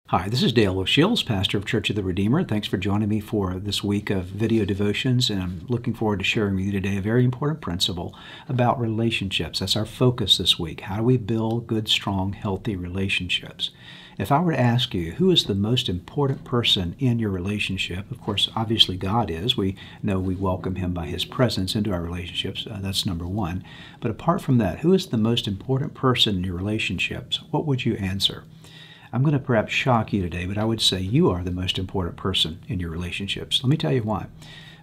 Hi, this is Dale O'Shields, pastor of Church of the Redeemer. Thanks for joining me for this week of video devotions, and I'm looking forward to sharing with you today a very important principle about relationships. That's our focus this week. How do we build good, strong, healthy relationships? If I were to ask you, who is the most important person in your relationship? Of course, obviously God is. We know we welcome Him by His presence into our relationships. That's number one. But apart from that, who is the most important person in your relationships? What would you answer? I'm going to perhaps shock you today, but I would say you are the most important person in your relationships. Let me tell you why.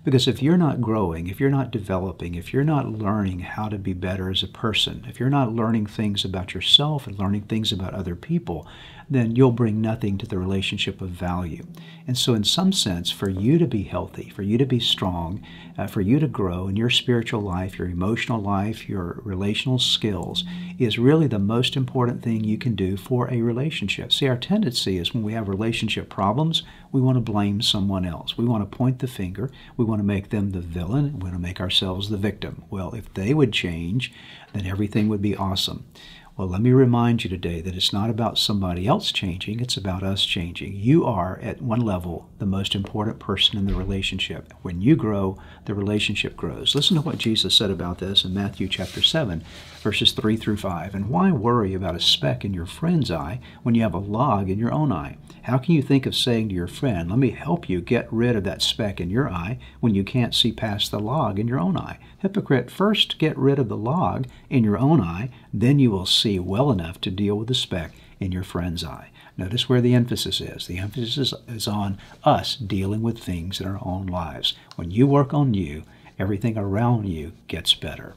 Because if you're not growing, if you're not developing, if you're not learning how to be better as a person, if you're not learning things about yourself and learning things about other people, then you'll bring nothing to the relationship of value. And so in some sense, for you to be healthy, for you to be strong, for you to grow in your spiritual life, your emotional life, your relational skills, is really the most important thing you can do for a relationship. See, our tendency is when we have relationship problems, we want to blame someone else. We want to point the finger. We want to make them the villain. We want to make ourselves the victim. Well, if they would change, then everything would be awesome. Well, let me remind you today that it's not about somebody else changing, it's about us changing. You are, at one level, the most important person in the relationship. When you grow, the relationship grows. Listen to what Jesus said about this in Matthew chapter 7, verses 3 through 5. And why worry about a speck in your friend's eye when you have a log in your own eye? How can you think of saying to your friend, let me help you get rid of that speck in your eye, when you can't see past the log in your own eye? Hypocrite, first get rid of the log in your own eye, then you will see well enough to deal with the speck in your friend's eye. Notice where the emphasis is. The emphasis is on us dealing with things in our own lives. When you work on you, everything around you gets better.